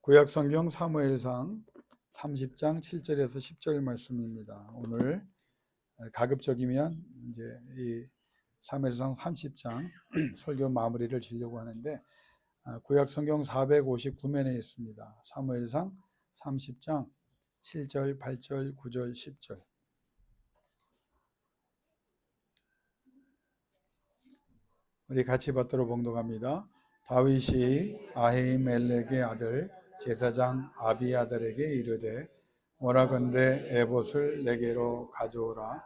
구약성경 사무엘상 30장 7절에서 10절 말씀입니다. 오늘 가급적이면 이제 이 사무엘상 30장 설교 마무리를 지려고 하는데 구약성경 459면에 있습니다. 사무엘상 30장 7절, 8절, 9절, 10절. 우리 같이 받들어 봉독합니다. 다윗이 아히멜렉의 아들 제사장 아비아달에게 이르되 원하건대 에봇을 내게로 가져오라.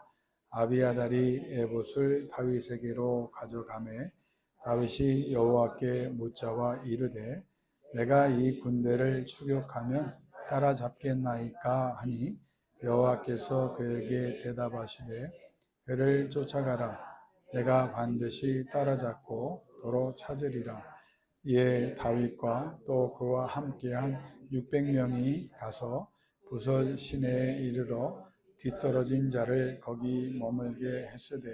아비아달이 에봇을 다윗에게로 가져가매 다윗이 여호와께 묻자와 이르되 내가 이 군대를 추격하면 따라잡겠나이까 하니 여호와께서 그에게 대답하시되 그를 쫓아가라. 내가 반드시 따라잡고 도로 찾으리라. 이에 다윗과 또 그와 함께한 600명이 가서 부설 시내에 이르러 뒤떨어진 자를 거기 머물게 했으되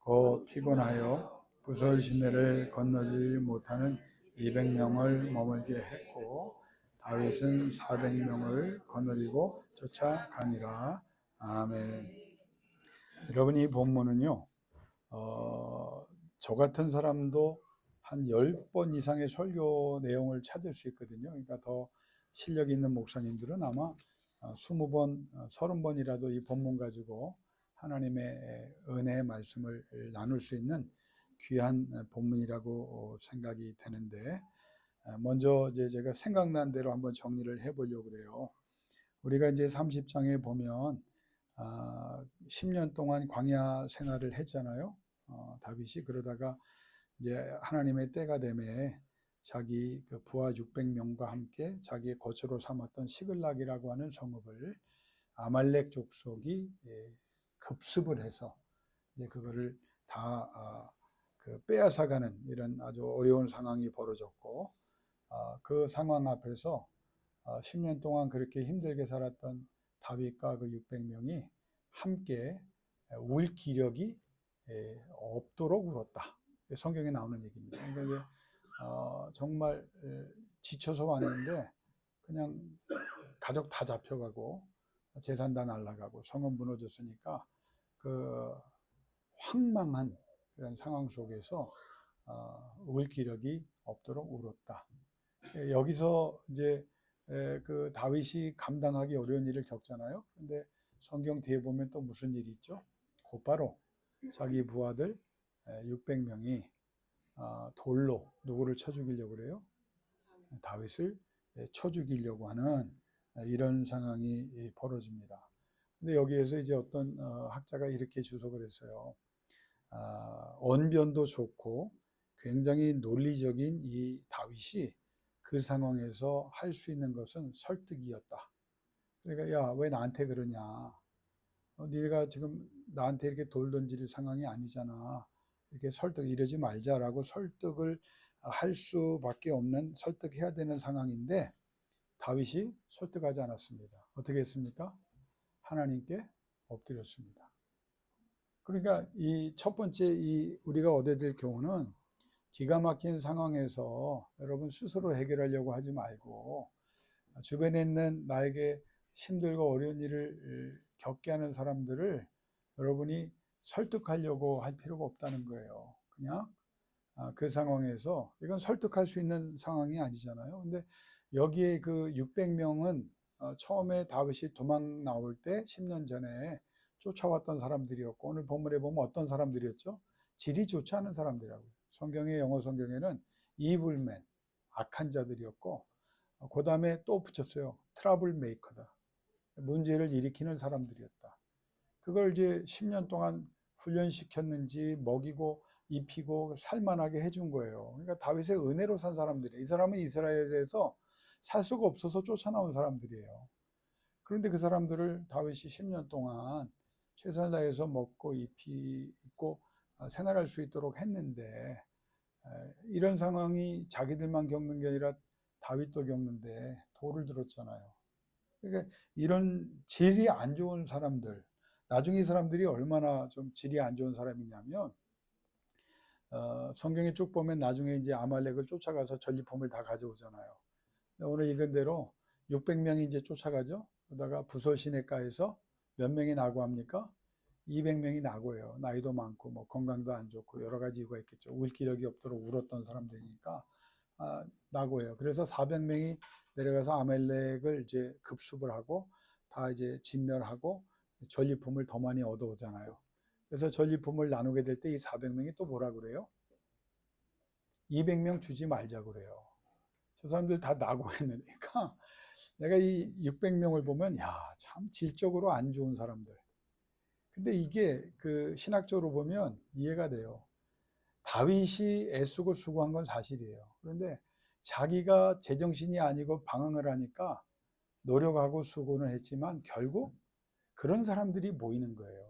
곧 피곤하여 부설 시내를 건너지 못하는 200명을 머물게 했고 다윗은 400명을 거느리고 쫓아가니라. 아멘. 여러분, 이 본문은요, 저 같은 사람도 한 10번 이상의 설교 내용을 찾을 수 있거든요. 그러니까 더 실력 있는 목사님들은 아마 20번, 30번이라도 이 본문 가지고 하나님의 은혜의 말씀을 나눌 수 있는 귀한 본문이라고 생각이 되는데, 먼저 이제 제가 생각난 대로 한번 정리를 해보려고 그래요. 우리가 이제 30장에 보면 10년 동안 광야 생활을 했잖아요. 다윗이 그러다가 이제 하나님의 때가 되매 자기 그 부하 600명과 함께 자기의 거처로 삼았던 시글락이라고 하는 성읍을 아말렉 족속이 급습을 해서 이제 그거를 다 그 빼앗아가는 이런 아주 어려운 상황이 벌어졌고, 그 상황 앞에서 10년 동안 그렇게 힘들게 살았던 다윗과 그 600명이 함께 울 기력이 없도록 울었다. 성경에 나오는 얘기입니다. 그러니까 정말 지쳐서 왔는데 그냥 가족 다 잡혀가고 재산 다 날아가고 성은 무너졌으니까 그 황망한 그런 상황 속에서 울 기력이 없도록 울었다. 여기서 이제 그 다윗이 감당하기 어려운 일을 겪잖아요. 근데 성경 뒤에 보면 또 무슨 일이 있죠? 곧바로 자기 부하들 600명이 돌로 누구를 쳐 죽이려고 그래요? 다윗을 쳐 죽이려고 하는 이런 상황이 벌어집니다. 근데 여기에서 이제 어떤 학자가 이렇게 주석을 했어요. 언변도 좋고 굉장히 논리적인 이 다윗이 그 상황에서 할 수 있는 것은 설득이었다. 그러니까 야, 왜 나한테 그러냐? 네가 지금 나한테 이렇게 돌 던질 상황이 아니잖아. 이렇게 이러지 말자라고 설득을 할 수밖에 없는, 설득해야 되는 상황인데 다윗이 설득하지 않았습니다. 어떻게 했습니까? 하나님께 엎드렸습니다. 그러니까 이 첫 번째 이 우리가 얻어야 될 교훈은 기가 막힌 상황에서 여러분 스스로 해결하려고 하지 말고 주변에 있는 나에게 힘들고 어려운 일을 겪게 하는 사람들을 여러분이 설득하려고 할 필요가 없다는 거예요. 그냥 그 상황에서 이건 설득할 수 있는 상황이 아니잖아요. 근데 여기에 그 600명은 처음에 다윗이 도망 나올 때 10년 전에 쫓아왔던 사람들이었고 오늘 본문에 보면 어떤 사람들이었죠? 질이 좋지 않은 사람들이라고요. 성경의 영어 성경에는 이블맨, 악한 자들이었고 그 다음에 또 붙였어요. 트러블 메이커다. 문제를 일으키는 사람들이었다. 그걸 이제 10년 동안 훈련시켰는지 먹이고 입히고 살만하게 해준 거예요. 그러니까 다윗의 은혜로 산 사람들이에요. 이 사람은 이스라엘에서 살 수가 없어서 쫓아나온 사람들이에요. 그런데 그 사람들을 다윗이 10년 동안 최선을 다해서 먹고 입히고 생활할 수 있도록 했는데 이런 상황이 자기들만 겪는 게 아니라 다윗도 겪는데 돌을 들었잖아요. 그러니까 이런 질이 안 좋은 사람들, 나중에 이 사람들이 얼마나 좀 질이 안 좋은 사람이냐면 성경에 쭉 보면 나중에 이제 아말렉을 쫓아가서 전리품을 다 가져오잖아요. 오늘 읽은 대로 600명이 이제 쫓아가죠. 그러다가 부서 시내가에서 몇 명이 낙오합니까? 200명이 낙오해요. 나이도 많고 뭐 건강도 안 좋고 여러 가지 이유가 있겠죠. 울 기력이 없도록 울었던 사람들이니까 낙오해요. 그래서 400명이 내려가서 아말렉을 이제 급습을 하고 다 이제 진멸하고 전리품을 더 많이 얻어오잖아요. 그래서 전리품을 나누게 될 때 이 400명이 또 뭐라 그래요? 200명 주지 말자 그래요. 저 사람들 다 낙오했으니까 내가 이 600명을 보면 야, 참 질적으로 안 좋은 사람들. 근데 이게 그 신학적으로 보면 이해가 돼요. 다윗이 애쓰고 수고한 건 사실이에요. 그런데 자기가 제정신이 아니고 방황을 하니까 노력하고 수고는 했지만 결국 그런 사람들이 모이는 거예요.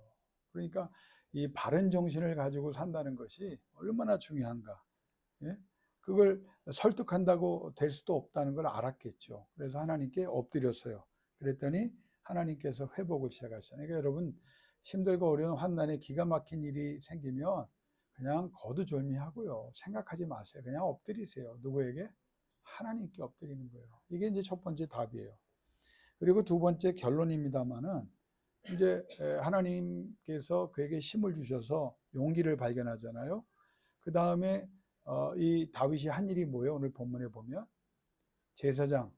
그러니까 이 바른 정신을 가지고 산다는 것이 얼마나 중요한가. 예? 그걸 설득한다고 될 수도 없다는 걸 알았겠죠. 그래서 하나님께 엎드렸어요. 그랬더니 하나님께서 회복을 시작하시잖아요. 그러니까 여러분 힘들고 어려운 환난에 기가 막힌 일이 생기면 그냥 거두절미하고요. 생각하지 마세요. 그냥 엎드리세요. 누구에게? 하나님께 엎드리는 거예요. 이게 이제 첫 번째 답이에요. 그리고 두 번째 결론입니다만은 이제 하나님께서 그에게 힘을 주셔서 용기를 발견하잖아요. 그 다음에 이 다윗이 한 일이 뭐예요? 오늘 본문에 보면 제사장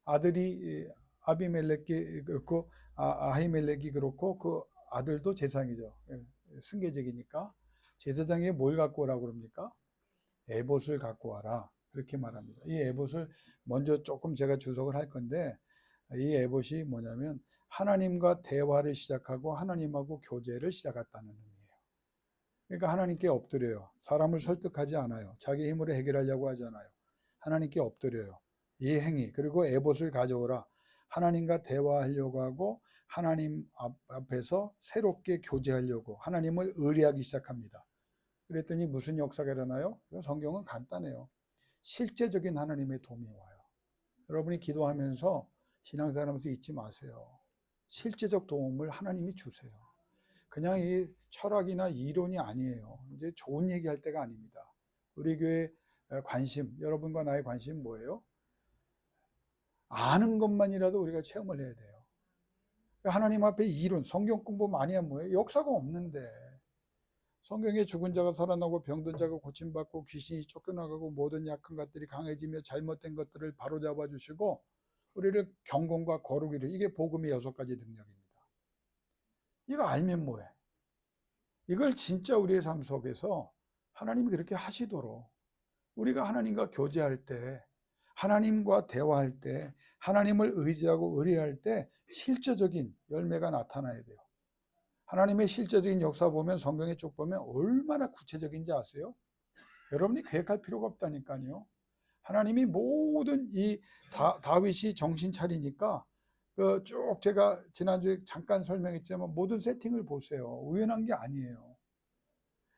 아들이 아비멜렉이 그렇고 아히멜렉이 그렇고 그 아들도 제사장이죠. 승계적이니까 제사장이 뭘 갖고 오라고 그럽니까? 에봇을 갖고 와라 그렇게 말합니다. 이 에봇을 먼저 조금 제가 주석을 할 건데 이 에봇이 뭐냐면 하나님과 대화를 시작하고 하나님하고 교제를 시작했다는 의미예요. 그러니까 하나님께 엎드려요. 사람을 설득하지 않아요. 자기 힘으로 해결하려고 하지 않아요. 하나님께 엎드려요. 이 행위 그리고 에봇을 가져오라. 하나님과 대화하려고 하고 하나님 앞에서 새롭게 교제하려고 하나님을 의뢰하기 시작합니다. 그랬더니 무슨 역사가 일어나요? 성경은 간단해요. 실제적인 하나님의 도움이 와요. 여러분이 기도하면서 신앙생활하면서 잊지 마세요. 실제적 도움을 하나님이 주세요. 그냥 이 철학이나 이론이 아니에요. 이제 좋은 얘기할 때가 아닙니다. 우리 교회 관심, 여러분과 나의 관심 뭐예요? 아는 것만이라도 우리가 체험을 해야 돼요. 하나님 앞에 이론, 성경 공부 많이 하면 뭐예요? 역사가 없는데. 성경에 죽은 자가 살아나고 병든 자가 고침받고 귀신이 쫓겨나가고 모든 약한 것들이 강해지며 잘못된 것들을 바로잡아 주시고 우리를 경건과 거룩이를 이게 복음의 6가지 능력입니다. 이거 알면 뭐해? 이걸 진짜 우리의 삶 속에서 하나님이 그렇게 하시도록 우리가 하나님과 교제할 때 하나님과 대화할 때 하나님을 의지하고 의뢰할 때 실제적인 열매가 나타나야 돼요. 하나님의 실제적인 역사 보면 성경에 쭉 보면 얼마나 구체적인지 아세요? 여러분이 계획할 필요가 없다니까요. 하나님이 모든 이 다윗이 정신 차리니까 쭉 제가 지난주에 잠깐 설명했지만 모든 세팅을 보세요. 우연한 게 아니에요.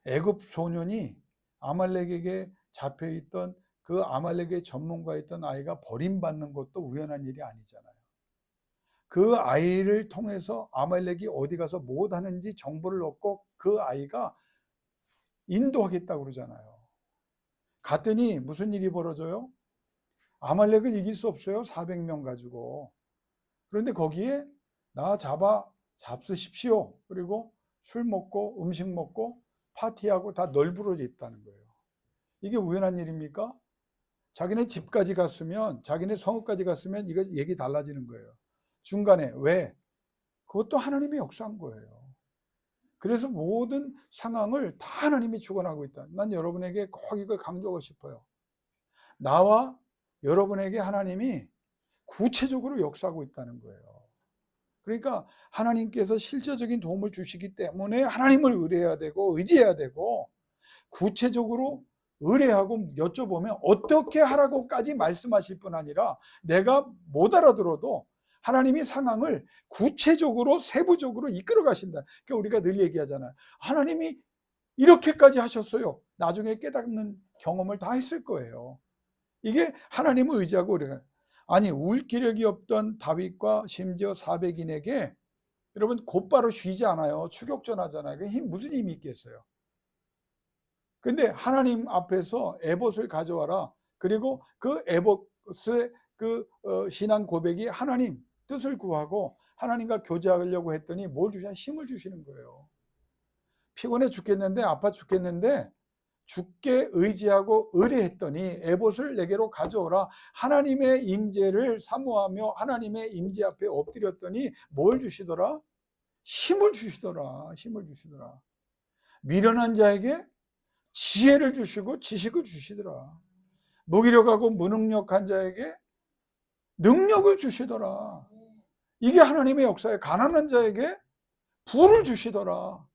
애굽 소년이 아말렉에게 잡혀있던 그 아말렉의 전문가였던 아이가 버림받는 것도 우연한 일이 아니잖아요. 그 아이를 통해서 아말렉이 어디 가서 뭐 하는지 정보를 얻고 그 아이가 인도하겠다고 그러잖아요. 갔더니 무슨 일이 벌어져요? 아말렉을 이길 수 없어요. 400명 가지고. 그런데 거기에 나 잡수십시오. 그리고 술 먹고 음식 먹고 파티하고 다 널브러져 있다는 거예요. 이게 우연한 일입니까? 자기네 집까지 갔으면 자기네 성읍까지 갔으면 이거 얘기 달라지는 거예요. 중간에 왜? 그것도 하나님이 역사한 거예요. 그래서 모든 상황을 다 하나님이 주관하고 있다. 난 여러분에게 꼭 이걸 강조하고 싶어요. 나와 여러분에게 하나님이 구체적으로 역사하고 있다는 거예요. 그러니까 하나님께서 실제적인 도움을 주시기 때문에 하나님을 의뢰해야 되고 의지해야 되고 구체적으로 의뢰하고 여쭤보면 어떻게 하라고까지 말씀하실 뿐 아니라 내가 못 알아들어도 하나님이 상황을 구체적으로 세부적으로 이끌어 가신다. 그러니까 우리가 늘 얘기하잖아요. 하나님이 이렇게까지 하셨어요. 나중에 깨닫는 경험을 다 했을 거예요. 이게 하나님을 의지하고 우리가 아니 울 기력이 없던 다윗과 심지어 400인에게 여러분 곧바로 쉬지 않아요. 추격전하잖아요. 무슨 힘이 있겠어요. 근데 하나님 앞에서 에봇을 가져와라. 그리고 그 에봇의 그 신앙 고백이 하나님 뜻을 구하고 하나님과 교제하려고 했더니 뭘 주시냐? 힘을 주시는 거예요. 피곤해 죽겠는데, 아파 죽겠는데 주께 의지하고 의뢰했더니 에봇을 내게로 가져오라. 하나님의 임재를 사모하며 하나님의 임재 앞에 엎드렸더니 뭘 주시더라? 힘을 주시더라. 힘을 주시더라. 미련한 자에게 지혜를 주시고 지식을 주시더라. 무기력하고 무능력한 자에게 능력을 주시더라. 이게 하나님의 역사에 가난한 자에게 부를 주시더라.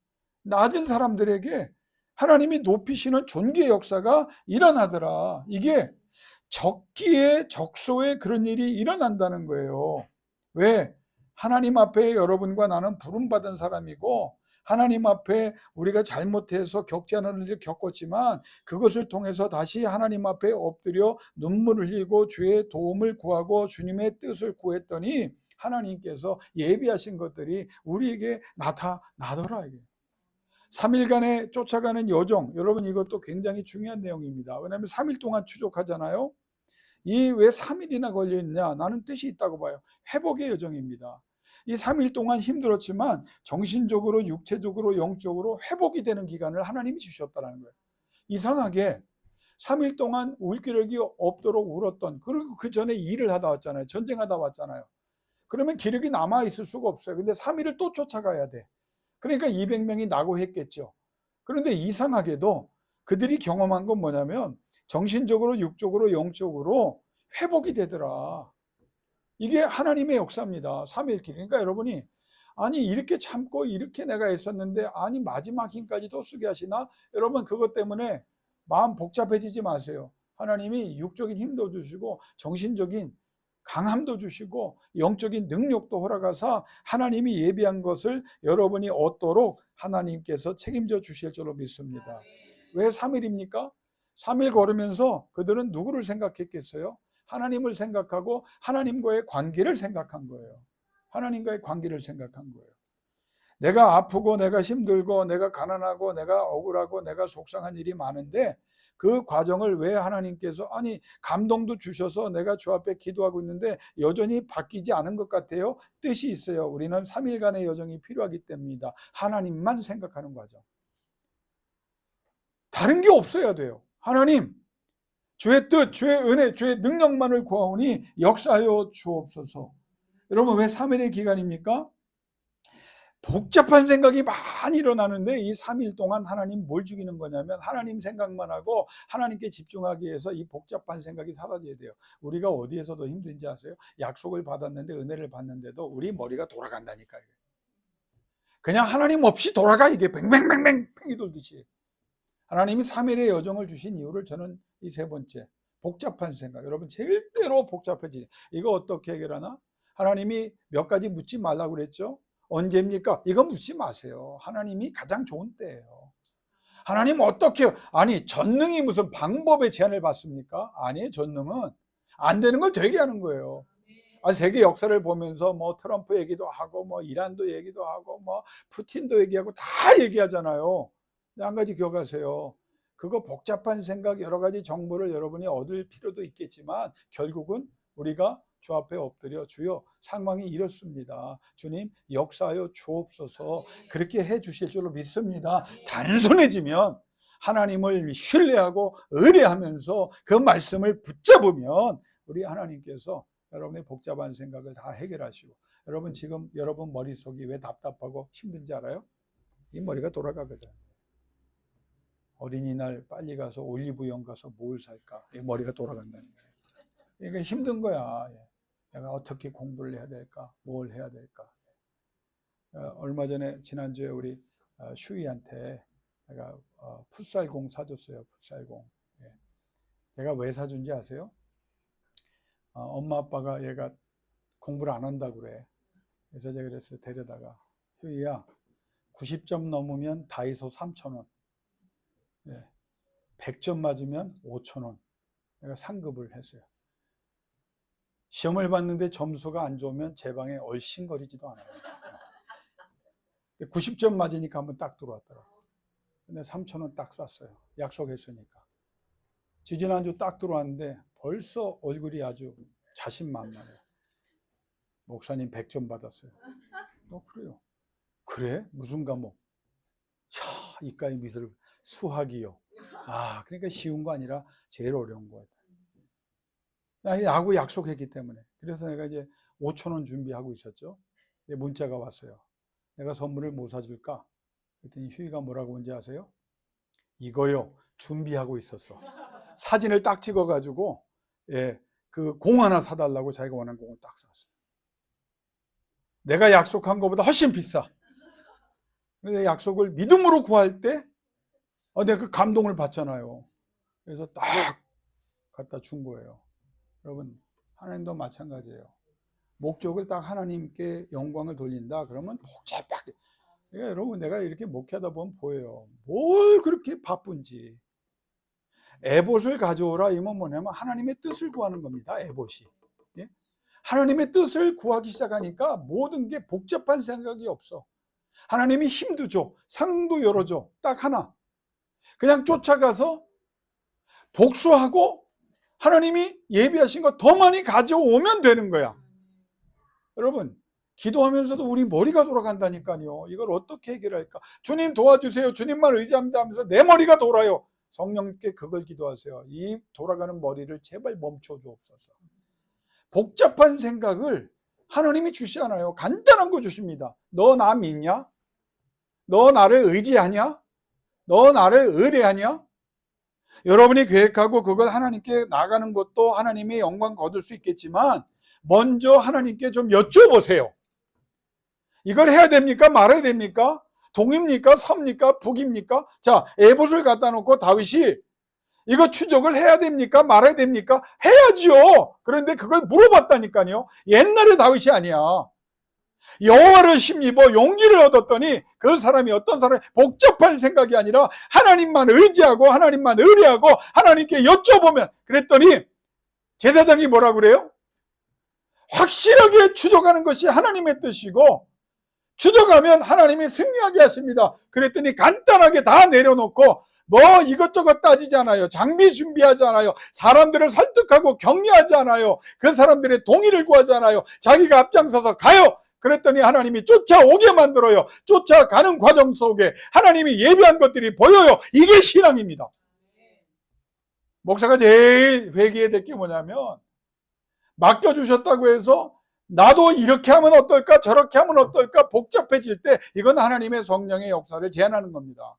낮은 사람들에게 하나님이 높이시는 존귀의 역사가 일어나더라. 이게 적기에 적소에 그런 일이 일어난다는 거예요. 왜? 하나님 앞에 여러분과 나는 부름받은 사람이고 하나님 앞에 우리가 잘못해서 겪지 않은 일을 겪었지만 그것을 통해서 다시 하나님 앞에 엎드려 눈물을 흘리고 주의 도움을 구하고 주님의 뜻을 구했더니 하나님께서 예비하신 것들이 우리에게 나타나더라. 3일간의 쫓아가는 여정, 여러분 이것도 굉장히 중요한 내용입니다. 왜냐하면 3일 동안 추적하잖아요. 이 왜 3일이나 걸렸냐? 나는 뜻이 있다고 봐요. 회복의 여정입니다. 이 3일 동안 힘들었지만 정신적으로 육체적으로 영적으로 회복이 되는 기간을 하나님이 주셨다는 거예요. 이상하게 3일 동안 울 기력이 없도록 울었던, 그리고 그 전에 일을 하다 왔잖아요. 전쟁하다 왔잖아요. 그러면 기력이 남아있을 수가 없어요. 근데 3일을 또 쫓아가야 돼. 그러니까 200명이 낙오했겠죠. 그런데 이상하게도 그들이 경험한 건 뭐냐면 정신적으로 육적으로 영적으로 회복이 되더라. 이게 하나님의 역사입니다. 3일 길. 그러니까 여러분이 아니 이렇게 참고 이렇게 내가 애썼는데 아니 마지막 힘까지 또 쓰게 하시나? 여러분 그것 때문에 마음 복잡해지지 마세요. 하나님이 육적인 힘도 주시고 정신적인 강함도 주시고 영적인 능력도 허락하사 하나님이 예비한 것을 여러분이 얻도록 하나님께서 책임져 주실 줄로 믿습니다. 왜 3일입니까? 3일 걸으면서 그들은 누구를 생각했겠어요? 하나님을 생각하고 하나님과의 관계를 생각한 거예요. 하나님과의 관계를 생각한 거예요. 내가 아프고 내가 힘들고 내가 가난하고 내가 억울하고 내가 속상한 일이 많은데 그 과정을 왜 하나님께서 아니 감동도 주셔서 내가 주 앞에 기도하고 있는데 여전히 바뀌지 않은 것 같아요. 뜻이 있어요. 우리는 3일간의 여정이 필요하기 때문이다. 하나님만 생각하는 과정. 다른 게 없어야 돼요. 하나님 주의 뜻, 주의 은혜, 주의 능력만을 구하오니 역사하여 주옵소서. 여러분 왜 3일의 기간입니까? 복잡한 생각이 많이 일어나는데 이 3일 동안 하나님 뭘 죽이는 거냐면 하나님 생각만 하고 하나님께 집중하기 위해서 이 복잡한 생각이 사라져야 돼요. 우리가 어디에서 더 힘든지 아세요? 약속을 받았는데 은혜를 받는데도 우리 머리가 돌아간다니까요. 그냥 하나님 없이 돌아가 이게 뱅뱅뱅뱅 팽이 돌듯이. 하나님이 3일의 여정을 주신 이유를 저는 이 세 번째 복잡한 생각. 여러분 절대로 복잡해지지. 이거 어떻게 해결하나? 하나님이 몇 가지 묻지 말라고 그랬죠? 언제입니까? 이거 묻지 마세요. 하나님이 가장 좋은 때예요. 하나님 어떻게 아니 전능이 무슨 방법의 제한을 받습니까? 아니 전능은 안 되는 걸 되게 하는 거예요. 세계 역사를 보면서 뭐 트럼프 얘기도 하고 뭐 이란도 얘기도 하고 뭐 푸틴도 얘기하고 다 얘기하잖아요. 한 가지 기억하세요. 그거 복잡한 생각 여러 가지 정보를 여러분이 얻을 필요도 있겠지만 결국은 우리가 주 앞에 엎드려 주여 상황이 이렇습니다. 주님 역사하여 주옵소서. 그렇게 해 주실 줄로 믿습니다. 단순해지면 하나님을 신뢰하고 의뢰하면서 그 말씀을 붙잡으면 우리 하나님께서 여러분의 복잡한 생각을 다 해결하시고 여러분 지금 여러분 머릿속이 왜 답답하고 힘든지 알아요? 이 머리가 돌아가거든. 어린이날 빨리 가서 올리브영 가서 뭘 살까? 이 머리가 돌아간다는 거예요. 그러니까 힘든 거야. 내가 어떻게 공부를 해야 될까? 뭘 해야 될까? 얼마 전에 지난주에 우리 슈이한테 내가 풋살공 사줬어요. 풋살공. 제가 왜 사준지 아세요? 엄마 아빠가 얘가 공부를 안 한다고 그래. 그래서 제가 그랬어요. 데려다가 휴이야 90점 넘으면 다이소 3,000원 100점 맞으면 5,000원 내가 상급을 했어요. 시험을 봤는데 점수가 안 좋으면 제 방에 얼씬거리지도 않아요. 90점 맞으니까 한번 딱 들어왔더라고요. 근데 3,000원 딱 쐈어요. 약속했으니까. 지지난주 딱 들어왔는데 벌써 얼굴이 아주 자신만만해요. 목사님 100점 받았어요. 그래요. 그래? 무슨 과목? 이과의 미술 수학이요. 그러니까 쉬운 거 아니라 제일 어려운 거야. 야구 약속했기 때문에. 그래서 내가 이제 5천 원 준비하고 있었죠. 문자가 왔어요. 내가 선물을 뭐 사줄까? 그랬더니 휴이가 뭐라고 뭔지 아세요? 이거요. 준비하고 있었어. 사진을 딱 찍어가지고 그 공 하나 사달라고 자기가 원하는 공을 딱 샀어요. 내가 약속한 것보다 훨씬 비싸. 근데 약속을 믿음으로 구할 때 내가 그 감동을 받잖아요. 그래서 딱 갖다 준 거예요. 여러분, 하나님도 마찬가지예요. 목적을 딱 하나님께 영광을 돌린다 그러면 복잡하게. 그러니까 여러분, 내가 이렇게 목회하다 보면 보여요. 뭘 그렇게 바쁜지. 에봇을 가져오라 이면 뭐냐면 하나님의 뜻을 구하는 겁니다. 에봇이. 예? 하나님의 뜻을 구하기 시작하니까 모든 게 복잡한 생각이 없어. 하나님이 힘도 줘, 상도 열어줘. 딱 하나. 그냥 쫓아가서 복수하고 하나님이 예비하신 거 더 많이 가져오면 되는 거야. 여러분, 기도하면서도 우리 머리가 돌아간다니까요. 이걸 어떻게 해결할까? 주님 도와주세요. 주님만 의지합니다 하면서 내 머리가 돌아요. 성령님께 그걸 기도하세요. 이 돌아가는 머리를 제발 멈춰주옵소서. 복잡한 생각을 하나님이 주시 않아요. 간단한 거 주십니다. 너 나 믿냐? 너 나를 의지하냐? 너 나를 의뢰하냐? 여러분이 계획하고 그걸 하나님께 나가는 것도 하나님이 영광 거둘 수 있겠지만 먼저 하나님께 좀 여쭤보세요. 이걸 해야 됩니까? 말아야 됩니까? 동입니까? 서입니까? 북입니까? 자, 에봇을 갖다 놓고 다윗이 이거 추적을 해야 됩니까? 말아야 됩니까? 해야지요. 그런데 그걸 물어봤다니까요. 옛날의 다윗이 아니야. 여호와를 힘입어 용기를 얻었더니 그 사람이 어떤 사람이 복잡한 생각이 아니라 하나님만 의지하고 하나님만 의뢰하고 하나님께 여쭤보면 그랬더니 제사장이 뭐라 그래요? 확실하게 추적하는 것이 하나님의 뜻이고 추적하면 하나님이 승리하게 하십니다. 그랬더니 간단하게 다 내려놓고 뭐 이것저것 따지지 않아요. 장비 준비하지 않아요. 사람들을 설득하고 격려하지 않아요. 그 사람들의 동의를 구하지 않아요. 자기가 앞장서서 가요. 그랬더니 하나님이 쫓아오게 만들어요. 쫓아가는 과정 속에 하나님이 예비한 것들이 보여요. 이게 신앙입니다. 목사가 제일 회개해야 될 게 뭐냐면 맡겨주셨다고 해서 나도 이렇게 하면 어떨까 저렇게 하면 어떨까 복잡해질 때 이건 하나님의 성령의 역사를 제한하는 겁니다.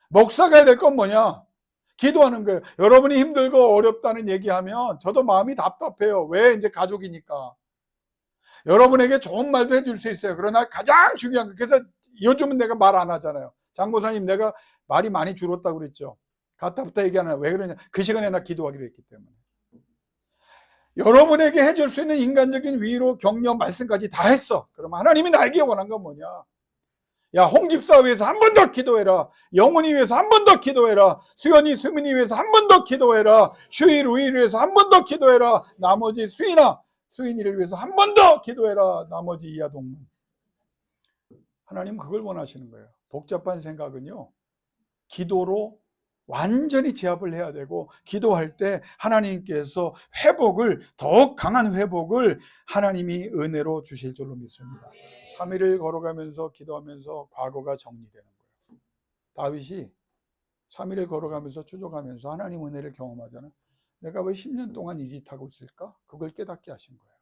목사가 해야 될 건 뭐냐? 기도하는 거예요. 여러분이 힘들고 어렵다는 얘기하면 저도 마음이 답답해요. 왜? 이제 가족이니까. 여러분에게 좋은 말도 해줄 수 있어요. 그러나 가장 중요한 거, 그래서 요즘은 내가 말 안 하잖아요. 장모사님 내가 말이 많이 줄었다고 그랬죠. 갔다부터 얘기 안 해요. 왜 그러냐? 그 시간에 나 기도하기로 했기 때문에. 여러분에게 해줄 수 있는 인간적인 위로, 격려, 말씀까지 다 했어. 그러면 하나님이 나에게 원한 건 뭐냐? 야, 홍집사 위해서 한 번 더 기도해라. 영훈이 위해서 한 번 더 기도해라. 수연이, 수민이 위해서 한 번 더 기도해라. 슈이, 루이를 위해서 한 번 더 기도해라. 나머지 수인이를 위해서 한 번 더 기도해라. 나머지 이하 동문. 하나님은 그걸 원하시는 거예요. 복잡한 생각은요, 기도로 완전히 제압을 해야 되고 기도할 때 하나님께서 회복을, 더욱 강한 회복을 하나님이 은혜로 주실 줄로 믿습니다. 3일을 걸어가면서 기도하면서 과거가 정리되는 거예요. 다윗이 3일을 걸어가면서 추적하면서 하나님 은혜를 경험하잖아요. 내가 왜 10년 동안 이 짓 하고 있을까? 그걸 깨닫게 하신 거예요.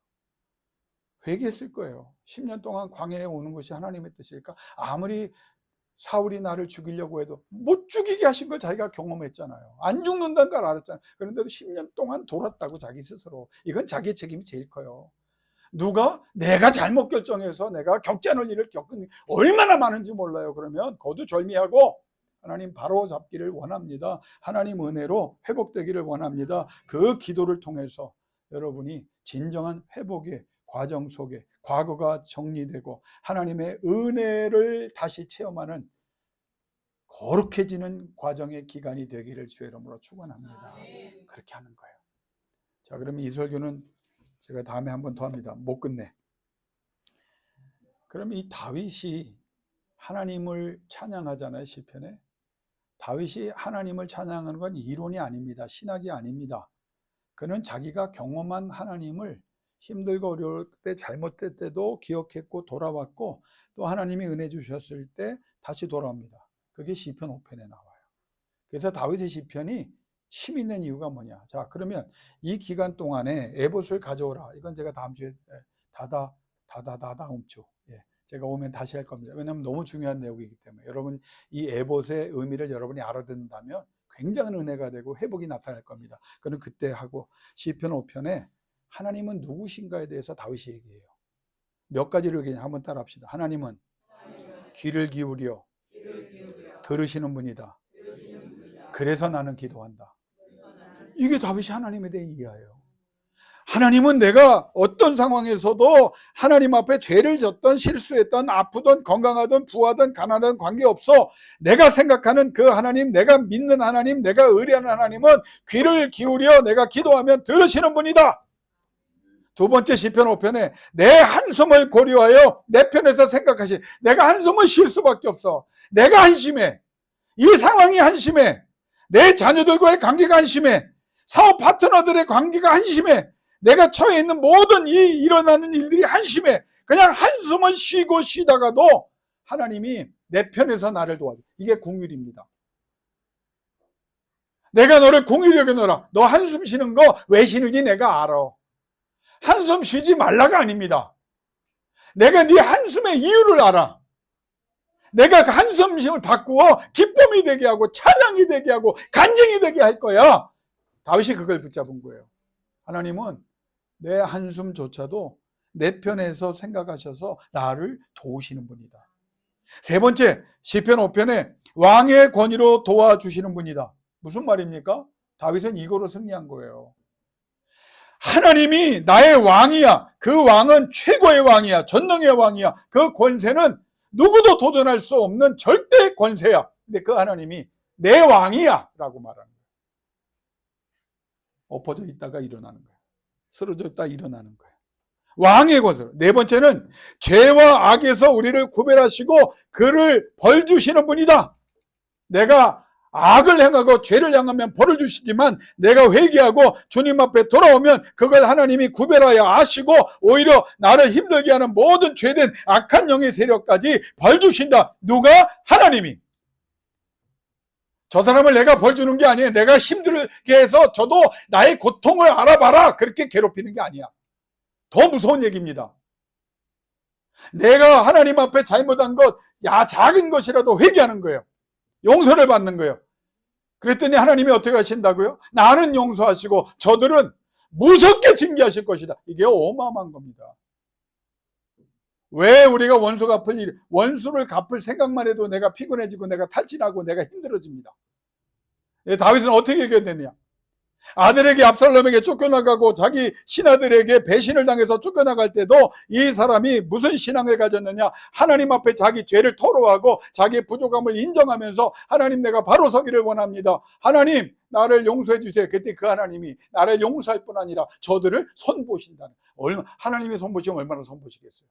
회개했을 거예요. 10년 동안 광야에 오는 것이 하나님의 뜻일까? 아무리 사울이 나를 죽이려고 해도 못 죽이게 하신 걸 자기가 경험했잖아요. 안 죽는다는 걸 알았잖아요. 그런데도 10년 동안 돌았다고 자기 스스로. 이건 자기의 책임이 제일 커요. 누가 내가 잘못 결정해서 내가 겪지 않을 일을 겪은 얼마나 많은지 몰라요. 그러면 거두절미하고 하나님 바로 잡기를 원합니다. 하나님 은혜로 회복되기를 원합니다. 그 기도를 통해서 여러분이 진정한 회복의 과정 속에 과거가 정리되고 하나님의 은혜를 다시 체험하는 거룩해지는 과정의 기간이 되기를 주의 이름으로 축원합니다. 그렇게 하는 거예요. 자, 그러면 이 설교는 제가 다음에 한 번 더 합니다. 못 끝내. 그러면 이 다윗이 하나님을 찬양하잖아요. 시편에. 다윗이 하나님을 찬양하는 건 이론이 아닙니다. 신학이 아닙니다. 그는 자기가 경험한 하나님을 힘들고 어려울 때, 잘못될 때도 기억했고 돌아왔고, 또 하나님이 은혜 주셨을 때 다시 돌아옵니다. 그게 시편 5편에 나와요. 그래서 다윗의 시편이 힘 있는 이유가 뭐냐. 자, 그러면 이 기간 동안에 에봇을 가져오라. 이건 제가 다음 주에 다음 주 제가 오면 다시 할 겁니다. 왜냐하면 너무 중요한 내용이기 때문에. 여러분 이 에봇의 의미를 여러분이 알아듣는다면 굉장한 은혜가 되고 회복이 나타날 겁니다. 그는 그때 하고, 시편 5편에 하나님은 누구신가에 대해서 다윗이 얘기해요. 몇 가지를 얘기해. 한번 따라 합시다. 하나님은 귀를 기울여 들으시는 분이다. 그래서 나는 기도한다. 이게 다윗이 하나님에 대해 이해해요. 하나님은 내가 어떤 상황에서도 하나님 앞에 죄를 졌던, 실수했던, 아프던, 건강하던, 부하던, 가난하던 관계없어. 내가 생각하는 그 하나님, 내가 믿는 하나님, 내가 의뢰하는 하나님은 귀를 기울여 내가 기도하면 들으시는 분이다. 두 번째 시편 5편에 내 한숨을 고려하여 내 편에서 생각하시. 내가 한숨을 쉴 수밖에 없어. 내가 한심해. 이 상황이 한심해. 내 자녀들과의 관계가 한심해. 사업 파트너들의 관계가 한심해. 내가 처해 있는 모든 이 일어나는 일들이 한심해. 그냥 한숨을 쉬고 쉬다가도 하나님이 내 편에서 나를 도와줘. 이게 긍휼입니다. 내가 너를 긍휼히 여겨노라. 너 한숨 쉬는 거 왜 쉬는지 내가 알아. 한숨 쉬지 말라가 아닙니다. 내가 네 한숨의 이유를 알아. 내가 그 한숨 쉼을 바꾸어 기쁨이 되게 하고 찬양이 되게 하고 간증이 되게 할 거야. 다윗이 그걸 붙잡은 거예요. 하나님은 내 한숨조차도 내 편에서 생각하셔서 나를 도우시는 분이다. 세 번째, 시편 5편에 왕의 권위로 도와주시는 분이다. 무슨 말입니까? 다윗은 이거로 승리한 거예요. 하나님이 나의 왕이야. 그 왕은 최고의 왕이야. 전능의 왕이야. 그 권세는 누구도 도전할 수 없는 절대 권세야. 근데 그 하나님이 내 왕이야 라고 말하는 거예요. 엎어져 있다가 일어나는 거예요. 쓰러져 있다 일어나는 거예요. 왕의 권세. 네 번째는 죄와 악에서 우리를 구별하시고 그를 벌 주시는 분이다. 내가 악을 행하고 죄를 행하면 벌을 주시지만 내가 회개하고 주님 앞에 돌아오면 그걸 하나님이 구별하여 아시고 오히려 나를 힘들게 하는 모든 죄된 악한 영의 세력까지 벌 주신다. 누가? 하나님이. 저 사람을 내가 벌 주는 게 아니에요. 내가 힘들게 해서 저도 나의 고통을 알아봐라. 그렇게 괴롭히는 게 아니야. 더 무서운 얘기입니다. 내가 하나님 앞에 잘못한 것, 작은 것이라도 회개하는 거예요. 용서를 받는 거예요. 그랬더니 하나님이 어떻게 하신다고요? 나는 용서하시고 저들은 무섭게 징계하실 것이다. 이게 어마어마한 겁니다. 왜 우리가 원수를 갚을 생각만 해도 내가 피곤해지고 내가 탈진하고 내가 힘들어집니다. 다윗은 어떻게 해결됐느냐? 아들에게 압살롬에게 쫓겨나가고 자기 신하들에게 배신을 당해서 쫓겨나갈 때도 이 사람이 무슨 신앙을 가졌느냐? 하나님 앞에 자기 죄를 토로하고 자기의 부족함을 인정하면서 하나님 내가 바로 서기를 원합니다. 하나님 나를 용서해 주세요. 그때 그 하나님이 나를 용서할 뿐 아니라 저들을 손보신다는. 하나님이 손보시면 얼마나 손보시겠어요?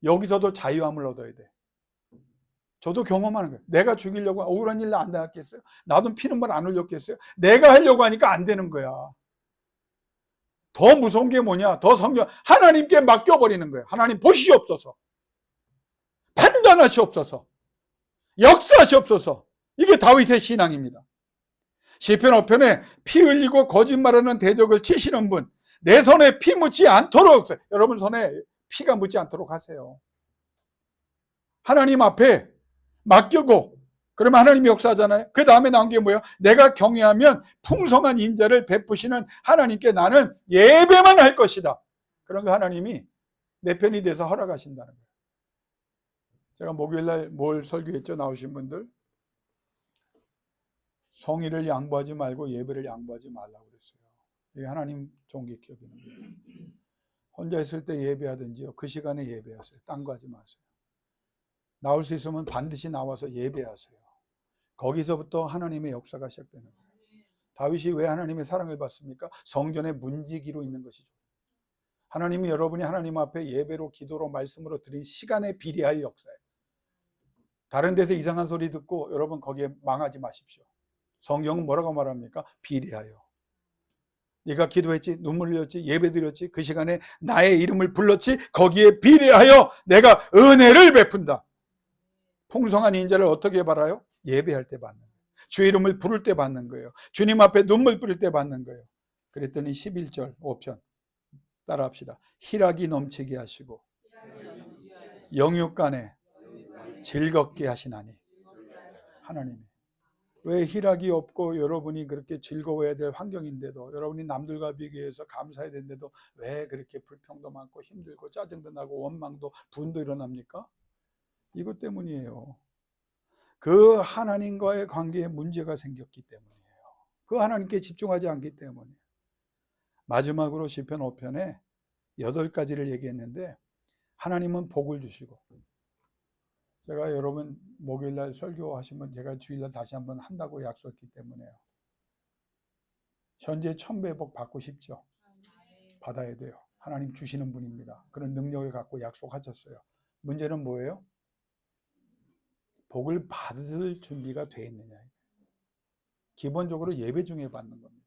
여기서도 자유함을 얻어야 돼. 저도 경험하는 거예요. 내가 죽이려고 억울한 일 안 당했겠어요? 나도 피눈물 안 흘렸겠어요? 내가 하려고 하니까 안 되는 거야. 더 무서운 게 뭐냐? 더 성경 하나님께 맡겨버리는 거예요. 하나님 보시옵소서. 판단하시옵소서. 역사하시옵소서. 이게 다윗의 신앙입니다. 시편 5편에 피 흘리고 거짓말하는 대적을 치시는 분, 내 손에 피 묻지 않도록, 여러분 손에 피가 묻지 않도록 하세요. 하나님 앞에 맡기고 그러면 하나님이 역사하잖아요. 그 다음에 나온 게 뭐예요? 내가 경외하면 풍성한 인자를 베푸시는 하나님께 나는 예배만 할 것이다. 그런 거 하나님이 내 편이 돼서 허락하신다는 거예요. 제가 목요일날 뭘 설교했죠? 나오신 분들 성의를 양보하지 말고 예배를 양보하지 말라고 그랬어요. 이게 하나님 존귀케 여기는 거예요. 혼자 있을 때 예배하든지요, 그 시간에 예배하세요. 딴 거 하지 마세요. 나올 수 있으면 반드시 나와서 예배하세요. 거기서부터 하나님의 역사가 시작되는 거예요. 다윗이 왜 하나님의 사랑을 받습니까? 성전의 문지기로 있는 것이죠. 하나님이 여러분이 하나님 앞에 예배로, 기도로, 말씀으로 드린 시간에 비례할 역사예요. 다른 데서 이상한 소리 듣고 여러분 거기에 망하지 마십시오. 성경은 뭐라고 말합니까? 비례하여. 네가 기도했지, 눈물 흘렸지, 예배드렸지, 그 시간에 나의 이름을 불렀지, 거기에 비례하여 내가 은혜를 베푼다. 풍성한 인자를 어떻게 받아요? 예배할 때 받는 거예요. 주의 이름을 부를 때 받는 거예요. 주님 앞에 눈물 뿌릴 때 받는 거예요. 그랬더니 11절 5편 따라합시다. 희락이 넘치게 하시고 영육간에 즐겁게 하시나니. 하나님, 왜 희락이 없고 여러분이 그렇게 즐거워야 될 환경인데도, 여러분이 남들과 비교해서 감사해야 되는데도 왜 그렇게 불평도 많고 힘들고 짜증도 나고 원망도 분도 일어납니까? 이것 때문이에요. 그 하나님과의 관계에 문제가 생겼기 때문이에요. 그 하나님께 집중하지 않기 때문이에요. 마지막으로 시편 5편에 8가지를 얘기했는데, 하나님은 복을 주시고, 제가 여러분 목요일날 설교하시면 제가 주일날 다시 한번 한다고 약속했기 때문에요. 현재 1000배 복 받고 싶죠? 받아야 돼요. 하나님 주시는 분입니다. 그런 능력을 갖고 약속하셨어요. 문제는 뭐예요? 복을 받을 준비가 돼 있느냐. 기본적으로 예배 중에 받는 겁니다.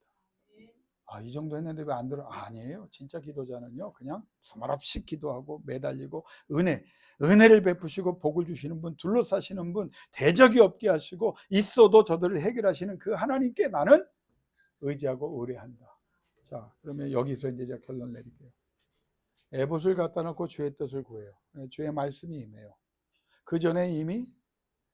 이 정도 했는데 왜 안 들어? 아니에요. 진짜 기도자는요, 그냥 수말없이 기도하고 매달리고 은혜를 베푸시고 복을 주시는 분, 둘러싸시는 분, 대적이 없게 하시고 있어도 저들을 해결하시는 그 하나님께 나는 의지하고 의뢰한다. 자, 그러면 여기서 이제 제가 결론 내릴게요. 에봇을 갖다 놓고 주의 뜻을 구해요. 주의 말씀이 임해요. 그 전에 이미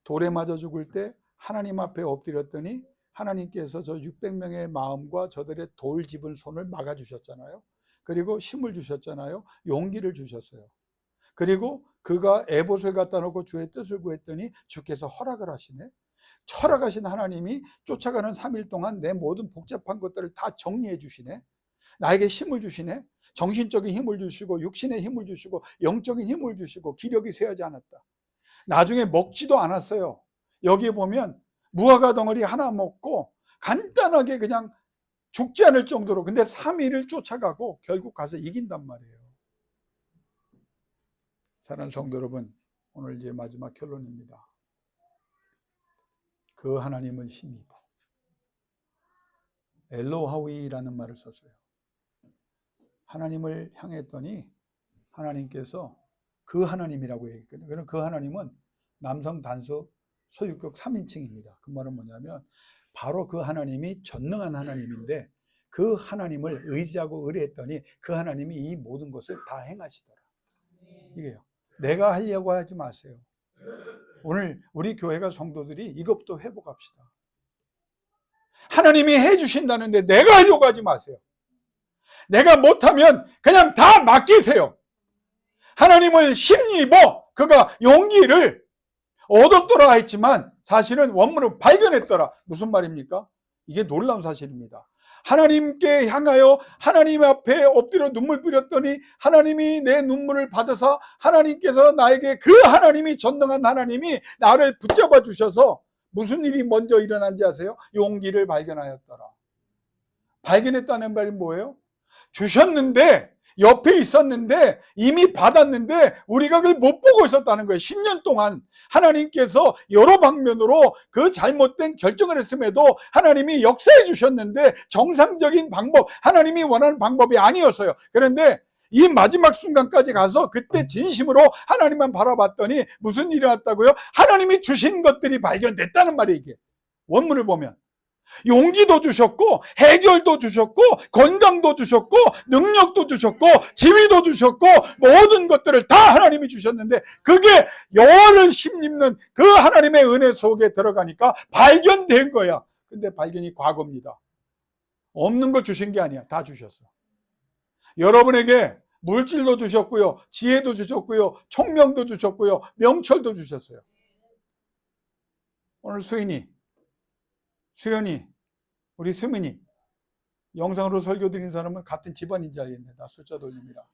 돌에 맞아 죽을 때 하나님 앞에 엎드렸더니 하나님께서 저 600명의 마음과 저들의 돌 집은 손을 막아주셨잖아요. 그리고 힘을 주셨잖아요. 용기를 주셨어요. 그리고 그가 에봇을 갖다 놓고 주의 뜻을 구했더니 주께서 허락을 하시네. 허락하신 하나님이 쫓아가는 3일 동안 내 모든 복잡한 것들을 다 정리해 주시네. 나에게 힘을 주시네. 정신적인 힘을 주시고 육신의 힘을 주시고 영적인 힘을 주시고 기력이 쇠하지 않았다. 나중에 먹지도 않았어요. 여기에 보면 무화과 덩어리 하나 먹고 간단하게 그냥 죽지 않을 정도로, 근데 3일을 쫓아가고 결국 가서 이긴단 말이에요. 사랑하는 성도 여러분, 오늘 이제 마지막 결론입니다. 그 하나님을 힘입어. 엘로하위라는 말을 썼어요. 하나님을 향했더니 하나님께서 그 하나님이라고 얘기했거든요. 그럼 그 하나님은 남성 단수 소유격 3인칭입니다. 그 말은 뭐냐면 바로 그 하나님이 전능한 하나님인데 그 하나님을 의지하고 의뢰했더니 그 하나님이 이 모든 것을 다 행하시더라. 이게요. 내가 하려고 하지 마세요. 오늘 우리 교회가 성도들이 이것부터 회복합시다. 하나님이 해주신다는데 내가 하려고 하지 마세요. 내가 못하면 그냥 다 맡기세요. 하나님을 힘입어 그가 용기를 얻었더라 했지만 사실은 원문을 발견했더라. 무슨 말입니까? 이게 놀라운 사실입니다. 하나님께 향하여 하나님 앞에 엎드려 눈물 뿌렸더니 하나님이 내 눈물을 받아서 하나님께서 나에게, 그 하나님이 전능한 하나님이 나를 붙잡아 주셔서 무슨 일이 먼저 일어난지 아세요? 용기를 발견하였더라. 발견했다는 말이 뭐예요? 주셨는데, 옆에 있었는데, 이미 받았는데 우리가 그걸 못 보고 있었다는 거예요. 10년 동안 하나님께서 여러 방면으로 그 잘못된 결정을 했음에도 하나님이 역사해 주셨는데 정상적인 방법, 하나님이 원하는 방법이 아니었어요. 그런데 이 마지막 순간까지 가서 그때 진심으로 하나님만 바라봤더니 무슨 일이 났다고요? 하나님이 주신 것들이 발견됐다는 말이에요. 이게 원문을 보면 용기도 주셨고 해결도 주셨고 건강도 주셨고 능력도 주셨고 지위도 주셨고 모든 것들을 다 하나님이 주셨는데 그게 영원을 힘입는 그 하나님의 은혜 속에 들어가니까 발견된 거야. 근데 발견이 과거입니다. 없는 걸 주신 게 아니야. 다 주셨어. 여러분에게 물질도 주셨고요, 지혜도 주셨고요, 총명도 주셨고요, 명철도 주셨어요. 오늘 수연이, 우리 수민이 영상으로 설교 드린 사람은 같은 집안인지 알겠네. 나 숫자 돌립니다.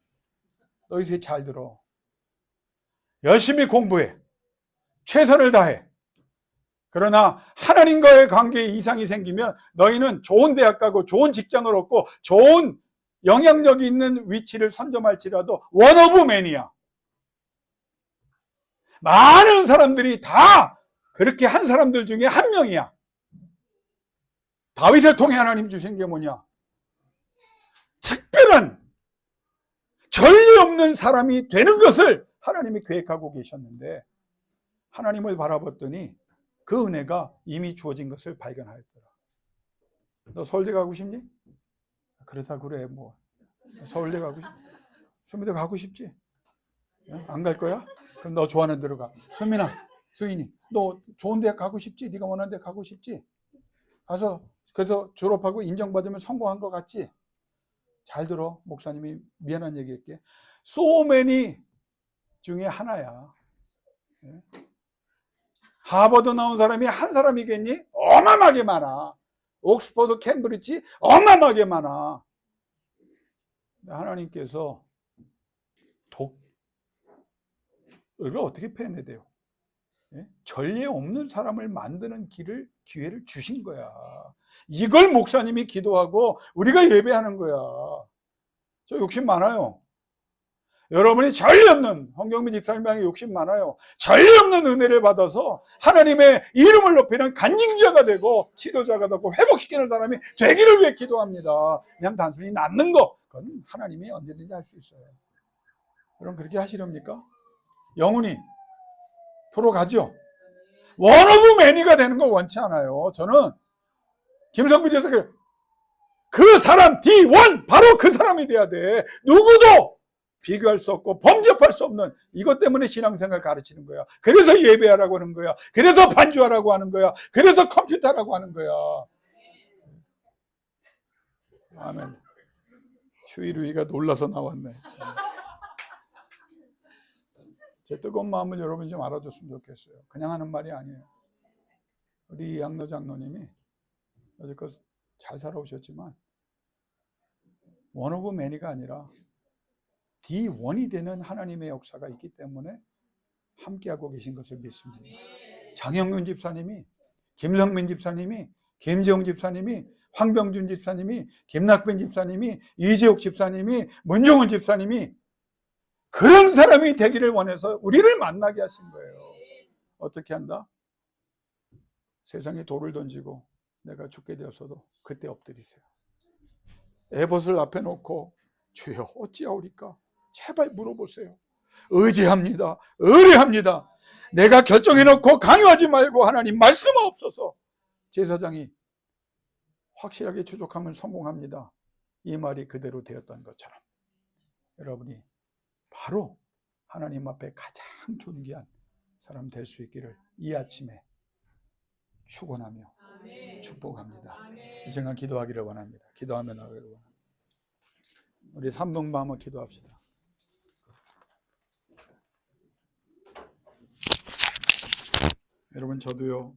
너희 셋 잘 들어. 열심히 공부해. 최선을 다해. 그러나 하나님과의 관계에 이상이 생기면 너희는 좋은 대학 가고 좋은 직장을 얻고 좋은 영향력이 있는 위치를 선점할지라도 원 오브 맨이야. 많은 사람들이 다 그렇게 한 사람들 중에 한 명이야. 다윗을 통해 하나님 주신 게 뭐냐? 특별한 전례 없는 사람이 되는 것을 하나님이 계획하고 계셨는데 하나님을 바라봤더니 그 은혜가 이미 주어진 것을 발견하였더라. 너 서울대 가고 싶니? 그러다 그래 뭐 서울대 가고 싶? 수민도 가고 싶지? 안 갈 거야? 그럼 너 좋아하는 데로 가. 수민아, 수인이, 너 좋은 데 가고 싶지? 네가 원하는 데 가고 싶지? 가서 그래서 졸업하고 인정받으면 성공한 것 같지? 잘 들어. 목사님이 미안한 얘기할게. So many 중에 하나야. 하버드 나온 사람이 한 사람이겠니? 어마어마하게 많아. 옥스퍼드, 캠브리지 어마어마하게 많아. 하나님께서 독을 어떻게 패내대요? 전례 없는 사람을 만드는 기회를 주신 거야. 이걸 목사님이 기도하고 우리가 예배하는 거야. 저 욕심 많아요. 여러분이 전례 없는, 황경민 집사님이 욕심 많아요. 전례 없는 은혜를 받아서 하나님의 이름을 높이는 간증자가 되고 치료자가 되고 회복시키는 사람이 되기를 위해 기도합니다. 그냥 단순히 낫는 거, 그건 하나님이 언제든지 할 수 있어요. 그럼 그렇게 하시렵니까? 영혼이 프로 가죠. 원 오브 매니가 되는 거 원치 않아요. 저는 김성빈 교수 그 사람 D1 바로 그 사람이 돼야 돼. 누구도 비교할 수 없고 범접할 수 없는 이것 때문에 신앙생활 가르치는 거야. 그래서 예배하라고 하는 거야. 그래서 반주하라고 하는 거야. 그래서 컴퓨터라고 하는 거야. 아멘. 휴일우이가 놀라서 나왔네. 제 뜨거운 마음을 여러분이 좀 알아줬으면 좋겠어요. 그냥 하는 말이 아니에요. 우리 이양로 장로님이 여지껏 잘 살아오셨지만 원 오브 매니가 아니라 D1이 되는 하나님의 역사가 있기 때문에 함께하고 계신 것을 믿습니다. 장영균 집사님이, 김성민 집사님이, 김재용 집사님이, 황병준 집사님이, 김낙빈 집사님이, 이재옥 집사님이, 문종훈 집사님이 그런 사람이 되기를 원해서 우리를 만나게 하신 거예요. 어떻게 한다? 세상에 돌을 던지고 내가 죽게 되었어도 그때 엎드리세요. 에봇을 앞에 놓고 주여 어찌하오리까? 제발 물어보세요. 의지합니다. 의뢰합니다. 내가 결정해놓고 강요하지 말고 하나님 말씀하옵소서. 제사장이 확실하게 추적하면 성공합니다. 이 말이 그대로 되었던 것처럼 여러분이 바로 하나님 앞에 가장 존귀한 사람 될 수 있기를 이 아침에 축원하며 축복합니다. 이 시간 기도하기를 원합니다. 기도하며 나가기를 원합니다. 우리 3분만 한번 기도합시다. 여러분 저도요